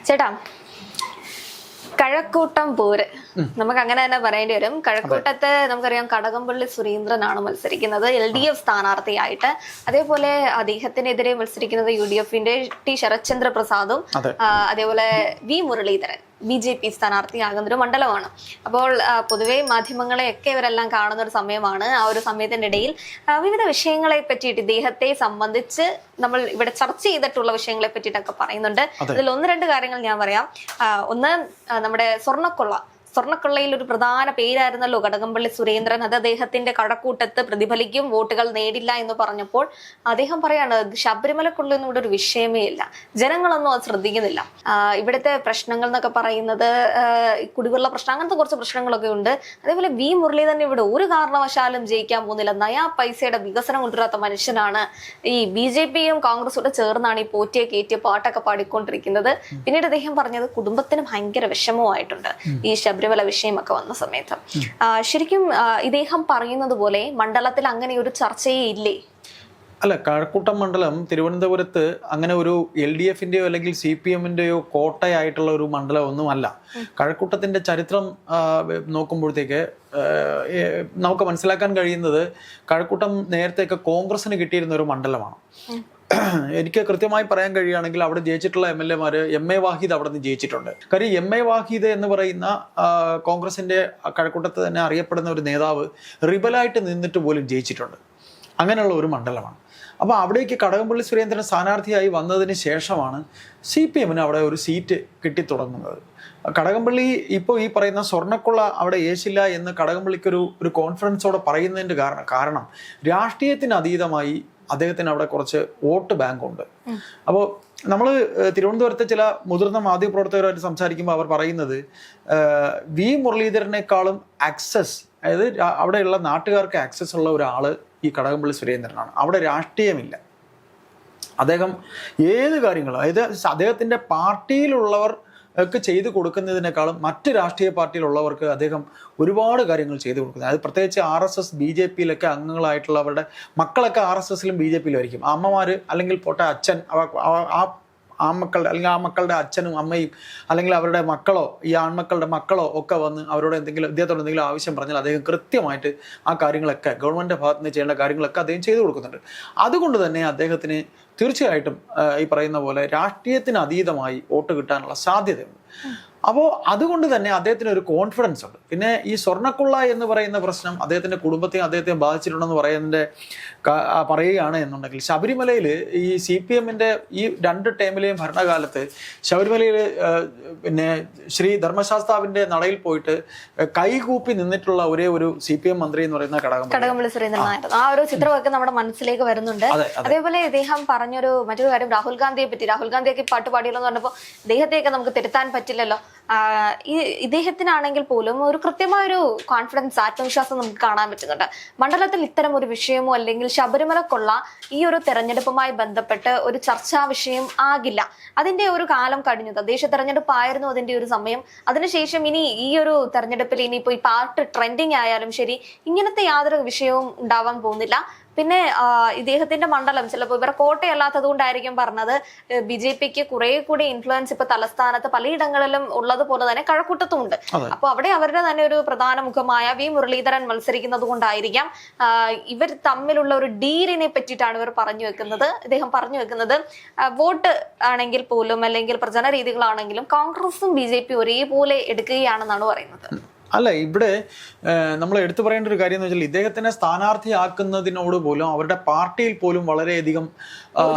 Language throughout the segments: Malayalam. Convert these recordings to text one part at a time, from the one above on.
ചേട്ടാ, കഴക്കൂട്ടം പോര് നമുക്ക് അങ്ങനെ തന്നെ പറയേണ്ടി വരും. കഴക്കൂട്ടത്ത് നമുക്കറിയാം കടകംപള്ളി സുരേന്ദ്രനാണ് മത്സരിക്കുന്നത് LDF സ്ഥാനാർത്ഥിയായിട്ട്. അതേപോലെ അദ്ദേഹത്തിനെതിരെ മത്സരിക്കുന്നത് UDFന്റെ ടി ശരത്ചന്ദ്ര പ്രസാദും അതേപോലെ വി മുരളീധരൻ BJP സ്ഥാനാർത്ഥിയാകുന്ന ഒരു മണ്ഡലമാണ്. അപ്പോൾ പൊതുവെ മാധ്യമങ്ങളെയൊക്കെ ഇവരെല്ലാം കാണുന്ന ഒരു സമയമാണ്. ആ ഒരു സമയത്തിന്റെ ഇടയിൽ വിവിധ വിഷയങ്ങളെ പറ്റിയിട്ട് ഇദ്ദേഹത്തെ സംബന്ധിച്ച് നമ്മൾ ഇവിടെ ചർച്ച ചെയ്തിട്ടുള്ള വിഷയങ്ങളെ പറ്റിയിട്ടൊക്കെ പറയുന്നുണ്ട്. അതിൽ ഒന്ന് രണ്ട് കാര്യങ്ങൾ ഞാൻ പറയാം. ഒന്ന്, നമ്മുടെ സ്വർണ്ണക്കൊള്ളയിൽ ഒരു പ്രധാന പേരായിരുന്നല്ലോ കടകംപള്ളി സുരേന്ദ്രൻ. അത് അദ്ദേഹത്തിന്റെ കഴക്കൂട്ടത്ത് പ്രതിഫലിക്കും, വോട്ടുകൾ നേടില്ല എന്ന് പറഞ്ഞപ്പോൾ അദ്ദേഹം പറയാണ് ശബരിമലക്കൊള്ളൊന്നും ഇവിടെ ഒരു വിഷയമേ ഇല്ല, ജനങ്ങളൊന്നും അത് ശ്രദ്ധിക്കുന്നില്ല. ഇവിടുത്തെ പ്രശ്നങ്ങൾ എന്നൊക്കെ പറയുന്നത് കുടിവെള്ള പ്രശ്നം, അങ്ങനത്തെ കുറച്ച് പ്രശ്നങ്ങളൊക്കെ ഉണ്ട്. അതേപോലെ വി മുരളീധരൻ ഇവിടെ ഒരു കാരണവശാലും ജയിക്കാൻ പോകുന്നില്ല, നയാ പൈസയുടെ വികസനം കൊണ്ടുവരാത്ത മനുഷ്യനാണ്, ഈ BJPയും കോൺഗ്രസോട് ചേർന്നാണ് ഈ പോറ്റിയെ കയറ്റിയ പാട്ടൊക്കെ പാടിക്കൊണ്ടിരിക്കുന്നത്. പിന്നീട് അദ്ദേഹം പറഞ്ഞത് കുടുംബത്തിന് ഭയങ്കര വിഷമമായിട്ടുണ്ട് ഈ ശബരിമല വിഷയമൊക്കെ വന്ന സമയത്ത്. ശരിക്കും ഇദ്ദേഹം പറയുന്നത് പോലെ മണ്ഡലത്തിൽ അങ്ങനെ ഒരു ചർച്ചയേ ഇല്ലേ? അല്ല, കഴക്കൂട്ടം മണ്ഡലം തിരുവനന്തപുരത്ത് അങ്ങനെ ഒരു LDFന്റെയോ അല്ലെങ്കിൽ CPMന്റെയോ കോട്ടയായിട്ടുള്ള ഒരു മണ്ഡലം ഒന്നുമല്ല. കഴക്കൂട്ടത്തിന്റെ ചരിത്രം നോക്കുമ്പോഴത്തേക്ക് നമുക്ക് മനസ്സിലാക്കാൻ കഴിയുന്നത് കഴക്കൂട്ടം നേരത്തെയൊക്കെ കോൺഗ്രസിന് കിട്ടിയിരുന്ന ഒരു മണ്ഡലമാണ്. എനിക്ക് കൃത്യമായി പറയാൻ കഴിയുകയാണെങ്കിൽ അവിടെ ജയിച്ചിട്ടുള്ള MLA മാര് MA വാഹിദ് അവിടെ നിന്ന് ജയിച്ചിട്ടുണ്ട്. കാര്യം MA വാഹിദ് എന്ന് പറയുന്ന കോൺഗ്രസിന്റെ കഴക്കൂട്ടത്ത് തന്നെ അറിയപ്പെടുന്ന ഒരു നേതാവ് റിബലായിട്ട് നിന്നിട്ട് പോലും ജയിച്ചിട്ടുണ്ട്. അങ്ങനെയുള്ള ഒരു മണ്ഡലമാണ്. അപ്പോൾ അവിടേക്ക് കടകംപള്ളി സുരേന്ദ്രൻ സ്ഥാനാർത്ഥിയായി വന്നതിന് ശേഷമാണ് CPMന് അവിടെ ഒരു സീറ്റ് കിട്ടിത്തുടങ്ങുന്നത്. കടകംപള്ളി ഇപ്പോൾ ഈ പറയുന്ന സ്വർണ്ണക്കൊള്ള അവിടെ ഏശില്ല എന്ന് കടകംപള്ളിക്കൊരു കോൺഫിഡൻസോടെ പറയുന്നതിൻ്റെ കാരണം രാഷ്ട്രീയത്തിന് അതീതമായി അദ്ദേഹത്തിന് അവിടെ കുറച്ച് വോട്ട് ബാങ്ക് ഉണ്ട്. അപ്പോൾ നമ്മൾ തിരുവനന്തപുരത്തെ ചില മുതിർന്ന മാധ്യമപ്രവർത്തകരുമായിട്ട് സംസാരിക്കുമ്പോൾ അവർ പറയുന്നത് വി മുരളീധരനേക്കാളും ആക്സസ്, അതായത് അവിടെയുള്ള നാട്ടുകാർക്ക് ആക്സസ് ഉള്ള ഒരാൾ ഈ കടകംപള്ളി സുരേന്ദ്രനാണ്. അവിടെ രാഷ്ട്രീയമില്ല. അദ്ദേഹം ഏത് കാര്യങ്ങളും, അതായത് അദ്ദേഹത്തിൻ്റെ പാർട്ടിയിലുള്ളവർ ഒക്കെ ചെയ്തു കൊടുക്കുന്നതിനേക്കാളും മറ്റ് രാഷ്ട്രീയ പാർട്ടിയിലുള്ളവർക്ക് അദ്ദേഹം ഒരുപാട് കാര്യങ്ങൾ ചെയ്തു കൊടുക്കുന്നത്. അത് പ്രത്യേകിച്ച് RSS BJPയിലൊക്കെ അംഗങ്ങളായിട്ടുള്ളവരുടെ മക്കളൊക്കെ RSSലും BJPയിലും ആയിരിക്കും. അമ്മമാർ അല്ലെങ്കിൽ പോട്ടെ അച്ഛൻ, ആ മക്കളുടെ അല്ലെങ്കിൽ ആ മക്കളുടെ അച്ഛനും അമ്മയും അല്ലെങ്കിൽ അവരുടെ മക്കളോ ഈ ആൺമക്കളുടെ മക്കളോ ഒക്കെ വന്ന് അവരോട് ഇദ്ദേഹത്തോട് എന്തെങ്കിലും ആവശ്യം പറഞ്ഞാൽ അദ്ദേഹം കൃത്യമായിട്ട് ആ കാര്യങ്ങളൊക്കെ ഗവൺമെൻറ് ഭാഗത്ത് നിന്ന് ചെയ്യേണ്ട കാര്യങ്ങളൊക്കെ അദ്ദേഹം ചെയ്തു കൊടുക്കുന്നുണ്ട്. അതുകൊണ്ട് തന്നെ അദ്ദേഹത്തിന് തീർച്ചയായിട്ടും ഈ പറയുന്ന പോലെ രാഷ്ട്രീയത്തിന് അതീതമായി വോട്ട് കിട്ടാനുള്ള സാധ്യതയുണ്ട്. അപ്പോൾ അതുകൊണ്ട് തന്നെ അദ്ദേഹത്തിന് ഒരു കോൺഫിഡൻസ് ഉണ്ട്. പിന്നെ ഈ സ്വർണ്ണക്കൊള്ള എന്ന് പറയുന്ന പ്രശ്നം അദ്ദേഹത്തിൻ്റെ കുടുംബത്തെയും ബാധിച്ചിട്ടുണ്ടെന്ന് പറയുകയാണ് എന്നുണ്ടെങ്കിൽ ശബരിമലയിൽ ഈ CPMന്റെ ഈ 2 ടേമിലെയും ഭരണകാലത്ത് ശബരിമലയിൽ പിന്നെ ശ്രീ ധർമ്മശാസ്താവിന്റെ നടയിൽ പോയിട്ട് കൈകൂപ്പി നിന്നിട്ടുള്ള ഒരേ ഒരു CPM മന്ത്രി എന്ന് പറയുന്ന കടകംപള്ളി സുരേന്ദ്രനായിരുന്നു. ആ ഒരു ചിത്രമൊക്കെ നമ്മുടെ മനസ്സിലേക്ക് വരുന്നുണ്ട്. അതേപോലെ ഇദ്ദേഹം പറഞ്ഞൊരു മറ്റൊരു കാര്യം രാഹുൽ ഗാന്ധിയെ പറ്റി. രാഹുൽ ഗാന്ധിയൊക്കെ പാട്ട് പാടിയല്ലോ എന്ന് പറഞ്ഞപ്പോൾ ഇദ്ദേഹത്തെയൊക്കെ നമുക്ക് തിരുത്താൻ പറ്റില്ലല്ലോ. ഇദ്ദേഹത്തിനാണെങ്കിൽ പോലും ഒരു കൃത്യമായൊരു കോൺഫിഡൻസ്, ആത്മവിശ്വാസം നമുക്ക് കാണാൻ പറ്റുന്നുണ്ട്. മണ്ഡലത്തിൽ ഇത്തരം ഒരു വിഷയമോ അല്ലെങ്കിൽ ശബരിമലക്കൊള്ള ഈ ഒരു തെരഞ്ഞെടുപ്പുമായി ബന്ധപ്പെട്ട് ഒരു ചർച്ചാ വിഷയം ആകില്ല. അതിന്റെ ഒരു കാലം കഴിഞ്ഞു. തദ്ദേശ തെരഞ്ഞെടുപ്പായിരുന്നു അതിന്റെ ഒരു സമയം. അതിനുശേഷം ഇനി ഈ ഒരു തെരഞ്ഞെടുപ്പിൽ ഇനിയിപ്പോ ഈ പാർട്ടി ട്രെൻഡിങ് ആയാലും ശരി, ഇങ്ങനത്തെ യാതൊരു വിഷയവും ഉണ്ടാവാൻ പോകുന്നില്ല. പിന്നെ ഇദ്ദേഹത്തിന്റെ മണ്ഡലം ചിലപ്പോൾ ഇവരെ കോട്ടയല്ലാത്തത് കൊണ്ടായിരിക്കും പറഞ്ഞത് BJPക്ക് കുറെ കൂടി ഇൻഫ്ലുവൻസ് ഇപ്പൊ തലസ്ഥാനത്ത് പലയിടങ്ങളിലും ഉള്ളതുപോലെ തന്നെ കഴക്കൂട്ടത്തും ഉണ്ട്. അപ്പൊ അവിടെ അവരുടെ തന്നെ ഒരു പ്രധാന മുഖമായ വി മുരളീധരൻ മത്സരിക്കുന്നത് കൊണ്ടായിരിക്കാം ഇവർ തമ്മിലുള്ള ഒരു ഡീലിനെ പറ്റിയിട്ടാണ് ഇവർ ഇദ്ദേഹം പറഞ്ഞു വെക്കുന്നത്. വോട്ട് ആണെങ്കിൽ പോലും അല്ലെങ്കിൽ പ്രചരണ രീതികളാണെങ്കിലും കോൺഗ്രസും BJP ഒരേപോലെ എടുക്കുകയാണെന്നാണ് പറയുന്നത്. അല്ല, ഇവിടെ നമ്മൾ എടുത്തു പറയേണ്ട ഒരു കാര്യം എന്ന് വെച്ചാൽ ഇദ്ദേഹത്തിനെ സ്ഥാനാർത്ഥിയാക്കുന്നതിനോട് പോലും അവരുടെ പാർട്ടിയിൽ പോലും വളരെയധികം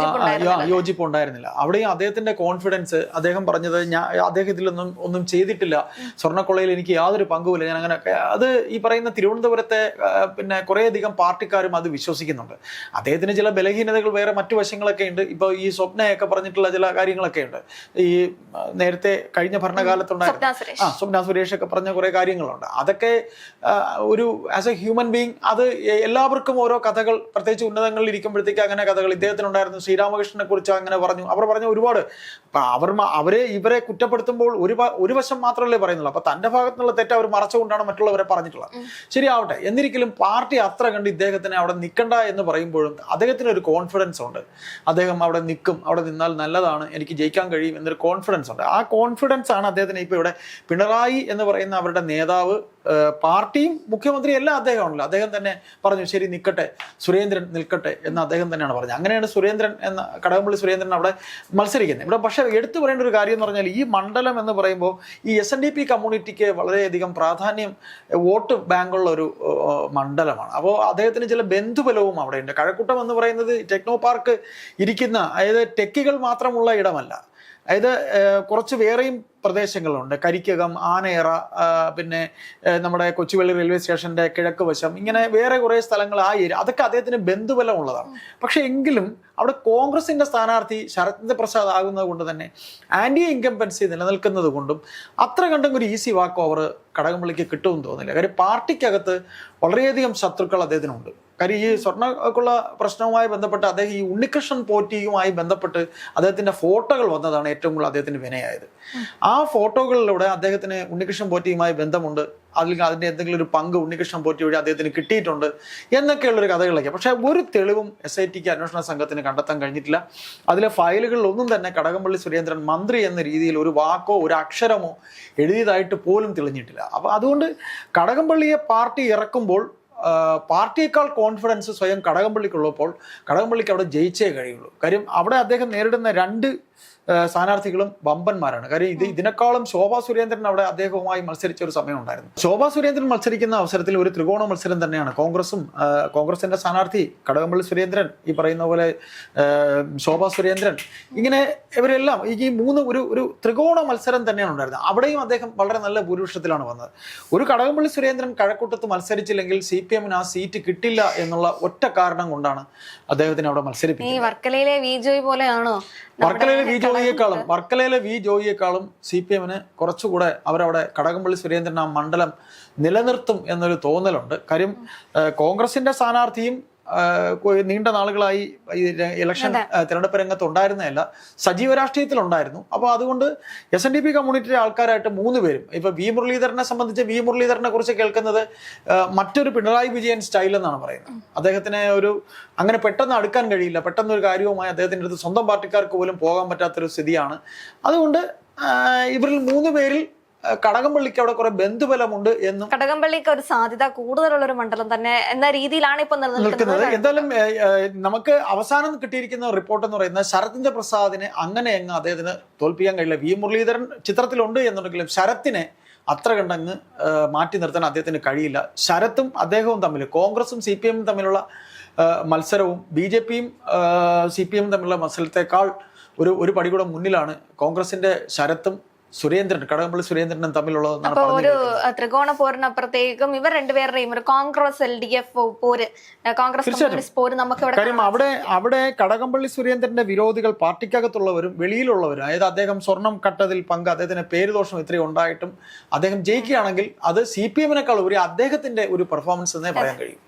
യോജിപ്പുണ്ടായിരുന്നില്ല. അവിടെയും അദ്ദേഹത്തിന്റെ കോൺഫിഡൻസ്, അദ്ദേഹം പറഞ്ഞത് അദ്ദേഹം ഇതിലൊന്നും ചെയ്തിട്ടില്ല, സ്വർണ്ണക്കൊള്ളയിൽ എനിക്ക് യാതൊരു പങ്കുമില്ല, ഞാൻ അങ്ങനെ, അത് ഈ പറയുന്ന തിരുവനന്തപുരത്തെ പിന്നെ കുറേയധികം പാർട്ടിക്കാരും അത് വിശ്വസിക്കുന്നുണ്ട്. അദ്ദേഹത്തിന് ചില ബലഹീനതകൾ വേറെ മറ്റു വശങ്ങളൊക്കെ ഉണ്ട്. ഇപ്പോൾ ഈ സ്വപ്നയൊക്കെ പറഞ്ഞിട്ടുള്ള ചില കാര്യങ്ങളൊക്കെ ഉണ്ട്. ഈ നേരത്തെ കഴിഞ്ഞ ഭരണകാലത്തുണ്ടായിരുന്ന സ്വപ്ന സുരേഷ് ഒക്കെ പറഞ്ഞ കുറെ കാര്യങ്ങൾ കാര്യങ്ങളുണ്ട്. അതൊക്കെ ഒരു ആസ് എ ഹ്യൂമൻ ബീങ് അത് എല്ലാവർക്കും ഓരോ കഥകൾ, പ്രത്യേകിച്ച് ഉന്നതങ്ങളിൽ ഇരിക്കുമ്പോഴത്തേക്ക് അങ്ങനെ കഥകൾ. ഇദ്ദേഹത്തിനുണ്ടായിരുന്നു, ശ്രീരാമകൃഷ്ണനെ കുറിച്ച് അങ്ങനെ പറഞ്ഞു, അവർ പറഞ്ഞ ഒരുപാട്. അപ്പം ഇവരെ കുറ്റപ്പെടുത്തുമ്പോൾ ഒരു വശം മാത്രമല്ലേ പറയുന്നുള്ളൂ. അപ്പൊ തന്റെ ഭാഗത്തുനിന്നുള്ള തെറ്റ് അവർ മറച്ചുകൊണ്ടാണ് മറ്റുള്ളവരെ പറഞ്ഞിട്ടുള്ളത്. ശരിയാവട്ടെ, എന്നിരിക്കലും പാർട്ടി അത്ര കണ്ട് ഇദ്ദേഹത്തിനെ അവിടെ നിൽക്കണ്ട എന്ന് പറയുമ്പോഴും അദ്ദേഹത്തിന് ഒരു കോൺഫിഡൻസ് ഉണ്ട്. അദ്ദേഹം അവിടെ നിൽക്കും, അവിടെ നിന്നാൽ നല്ലതാണ്, എനിക്ക് ജയിക്കാൻ കഴിയും എന്നൊരു കോൺഫിഡൻസ് ഉണ്ട്. ആ കോൺഫിഡൻസ് ആണ് അദ്ദേഹത്തിന് ഇപ്പൊ ഇവിടെ പിണറായി എന്ന് പറയുന്ന അവരുടെ നേതാവ്, പാർട്ടിയും മുഖ്യമന്ത്രിയും എല്ലാം അദ്ദേഹമാണല്ലോ. അദ്ദേഹം തന്നെ പറഞ്ഞു ശരി നിൽക്കട്ടെ, സുരേന്ദ്രൻ നിൽക്കട്ടെ എന്ന് അദ്ദേഹം തന്നെയാണ് പറഞ്ഞത്. അങ്ങനെയാണ് സുരേന്ദ്രൻ എന്ന കടകംപള്ളി സുരേന്ദ്രൻ അവിടെ മത്സരിക്കുന്നത്. ഇവിടെ പക്ഷേ എടുത്തു പറയേണ്ട ഒരു കാര്യം എന്ന് പറഞ്ഞാൽ, ഈ മണ്ഡലം എന്ന് പറയുമ്പോൾ ഈ SNDP കമ്മ്യൂണിറ്റിക്ക് വളരെയധികം പ്രാധാന്യം, വോട്ട് ബാങ്കുള്ള ഒരു മണ്ഡലമാണ്. അപ്പോൾ അദ്ദേഹത്തിന് ചില ബന്ധുബലവും അവിടെ ഉണ്ട്. കഴക്കൂട്ടം എന്ന് പറയുന്നത് ടെക്നോ പാർക്ക് ഇരിക്കുന്ന, അതായത് ടെക്കികൾ മാത്രമുള്ള ഇടമല്ല. അതായത് കുറച്ച് വേറെയും പ്രദേശങ്ങളുണ്ട്. കരിക്കകം, ആനയറ, പിന്നെ നമ്മുടെ കൊച്ചുവേളി റെയിൽവേ സ്റ്റേഷന്റെ കിഴക്ക് വശം, ഇങ്ങനെ വേറെ കുറേ സ്ഥലങ്ങൾ, ആ ഏരിയ, അതൊക്കെ അദ്ദേഹത്തിന് ബന്ധുബലം ഉള്ളതാണ്. പക്ഷെ എങ്കിലും അവിടെ കോൺഗ്രസിന്റെ സ്ഥാനാർത്ഥി ശരത് പ്രസാദ് ആകുന്നത് കൊണ്ട് തന്നെ ആന്റി ഇൻകംബൻസി നിലനിൽക്കുന്നത് കൊണ്ടും അത്ര കണ്ടും ഒരു ഈസി വാക്ക് ഓവർ കടകംപള്ളിക്ക് കിട്ടുമെന്ന് തോന്നില്ല. കാര്യം പാർട്ടിക്കകത്ത് വളരെയധികം ശത്രുക്കൾ അദ്ദേഹത്തിനുണ്ട്. കാര്യം ഈ സ്വർണ്ണക്കുള്ള പ്രശ്നവുമായി ബന്ധപ്പെട്ട് അദ്ദേഹം ഈ ഉണ്ണികൃഷ്ണൻ പോറ്റിയുമായി ബന്ധപ്പെട്ട് അദ്ദേഹത്തിന്റെ ഫോട്ടോകൾ വന്നതാണ് ഏറ്റവും കൂടുതൽ അദ്ദേഹത്തിന് വിനയായത്. ആ ഫോട്ടോകളിലൂടെ അദ്ദേഹത്തിന് ഉണ്ണികൃഷ്ണൻ പോറ്റിയുമായി ബന്ധമുണ്ട്, അല്ലെങ്കിൽ അതിന്റെ എന്തെങ്കിലും ഒരു പങ്ക് ഉണ്ണികൃഷ്ണൻ പോറ്റി വഴി അദ്ദേഹത്തിന് കിട്ടിയിട്ടുണ്ട് എന്നൊക്കെയുള്ളൊരു കഥകളൊക്കെ. പക്ഷെ ഒരു തെളിവും SIT അന്വേഷണ സംഘത്തിന് കണ്ടെത്താൻ കഴിഞ്ഞിട്ടില്ല. അതിലെ ഫയലുകളിലൊന്നും തന്നെ കടകംപള്ളി സുരേന്ദ്രൻ മന്ത്രി എന്ന രീതിയിൽ ഒരു വാക്കോ ഒരു അക്ഷരമോ എഴുതിയതായിട്ട് പോലും തെളിഞ്ഞിട്ടില്ല. അപ്പൊ അതുകൊണ്ട് കടകംപള്ളിയെ പാർട്ടി ഇറക്കുമ്പോൾ പാർട്ടിയേക്കാൾ കോൺഫിഡൻസ് സ്വയം കടകംപള്ളിക്കുള്ളപ്പോൾ കടകംപള്ളിക്ക് അവിടെ ജയിച്ചേ കഴിയുള്ളൂ. കാര്യം അവിടെ അദ്ദേഹം നേരിടുന്ന രണ്ട് സ്ഥാനാർത്ഥികളും വമ്പന്മാരാണ്. കാര്യം ഇതിനേക്കാളും ശോഭാ സുരേന്ദ്രൻ അവിടെ അദ്ദേഹവുമായി മത്സരിച്ച ഒരു സമയം ഉണ്ടായിരുന്നു. ശോഭാ സുരേന്ദ്രൻ മത്സരിക്കുന്ന അവസരത്തിൽ ഒരു ത്രികോണ മത്സരം തന്നെയാണ്. കോൺഗ്രസിന്റെ സ്ഥാനാർത്ഥി കടകംപള്ളി സുരേന്ദ്രൻ, ഈ പറയുന്ന പോലെ ശോഭാ സുരേന്ദ്രൻ, ഇങ്ങനെ ഇവരെല്ലാം ഈ മൂന്ന് ഒരു ത്രികോണ മത്സരം തന്നെയാണ് ഉണ്ടായിരുന്നത്. അവിടെയും അദ്ദേഹം വളരെ നല്ല ഭൂരിപക്ഷത്തിലാണ് വന്നത്. ഒരു കടകംപള്ളി സുരേന്ദ്രൻ കഴക്കൂട്ടത്ത് മത്സരിച്ചില്ലെങ്കിൽ CPM ആ സീറ്റ് കിട്ടില്ല എന്നുള്ള ഒറ്റ കാരണം കൊണ്ടാണ് അദ്ദേഹത്തിന് അവിടെ മത്സരിപ്പിച്ചത്. വർക്കലയിലെ വി ജോയിയേക്കാളും CPM കുറച്ചുകൂടെ അവരവിടെ കടകംപള്ളി സുരേന്ദ്രൻ ആ മണ്ഡലം നിലനിർത്തും എന്നൊരു തോന്നലുണ്ട്. കാര്യം കോൺഗ്രസിന്റെ സ്ഥാനാർത്ഥിയും നീണ്ട നാളുകളായി ഇലക്ഷൻ തിരഞ്ഞെടുപ്പ് രംഗത്ത് ഉണ്ടായിരുന്നതല്ല, സജീവ രാഷ്ട്രീയത്തിലുണ്ടായിരുന്നു. അപ്പോൾ അതുകൊണ്ട് SNDP കമ്മ്യൂണിറ്റിയുടെ ആൾക്കാരായിട്ട് 3 പേരും, ഇപ്പൊ V മുരളീധരനെ സംബന്ധിച്ച് V മുരളീധരനെ കുറിച്ച് കേൾക്കുന്നത് മറ്റൊരു പിണറായി വിജയൻ സ്റ്റൈൽ എന്നാണ് പറയുന്നത്. അദ്ദേഹത്തിന് അങ്ങനെ പെട്ടെന്ന് അടുക്കാൻ കഴിയില്ല, പെട്ടെന്നൊരു കാര്യവുമായി അദ്ദേഹത്തിൻ്റെ അടുത്ത് സ്വന്തം പാർട്ടിക്കാർക്ക് പോലും പോകാൻ പറ്റാത്തൊരു സ്ഥിതിയാണ്. അതുകൊണ്ട് ഇവരിൽ 3 പേരിൽ കടകംപള്ളിക്ക് അവിടെ കുറെ ബന്ധുബലമുണ്ട് എന്നും, കടകംപള്ളിക്ക് ഒരു സാധ്യത കൂടുതലുള്ള ഒരു മണ്ഡലം തന്നെ എന്ന രീതിയിലാണ് ഇപ്പൊ നിൽക്കുന്നത്. എന്തായാലും നമുക്ക് അവസാനം കിട്ടിയിരിക്കുന്ന റിപ്പോർട്ട് എന്ന് പറയുന്നത് ശരത് പ്രസാദിനെ അങ്ങനെ അദ്ദേഹത്തിന് തോൽപ്പിക്കാൻ കഴിയില്ല. V മുരളീധരൻ ചിത്രത്തിലുണ്ട് എന്നുണ്ടെങ്കിലും ശരത്തിനെ അത്ര കണ്ടങ്ങ് മാറ്റി നിർത്താൻ അദ്ദേഹത്തിന് കഴിയില്ല. ശരത്തും അദ്ദേഹവും തമ്മിൽ, കോൺഗ്രസും CPM തമ്മിലുള്ള മത്സരവും BJPയും CPM തമ്മിലുള്ള മത്സരത്തെക്കാൾ ഒരു പടി കൂടെ മുന്നിലാണ് കോൺഗ്രസിന്റെ ശരത്തും കടകംപള്ളി സുരേന്ദ്രനും തമ്മിലുള്ളതെന്നാണ് ഒരു ത്രികോണ പോരിനപ്പുറത്തേക്കും ഇവർ രണ്ടുപേരുടെയും ഒരു കോൺഗ്രസ് LDF പോര്, കോൺഗ്രസ് കമ്മ്യൂണിസ്റ്റ് പോര് നമുക്ക് കാര്യം അവിടെ കടകംപള്ളി സുരേന്ദ്രന്റെ വിരോധികൾ പാർട്ടിക്കകത്തുള്ളവരും വെളിയിലുള്ളവരും, അതായത് അദ്ദേഹം സ്വർണം കട്ടതിൽ പങ്ക്, അദ്ദേഹത്തിന് പേരുദോഷം ഇത്രയും ഉണ്ടായിട്ടും അദ്ദേഹം ജയിക്കുകയാണെങ്കിൽ അത് CPM-നേക്കാൾ ഉപരി അദ്ദേഹത്തിന്റെ ഒരു പെർഫോമൻസ് എന്നേ പറയാൻ കഴിയും.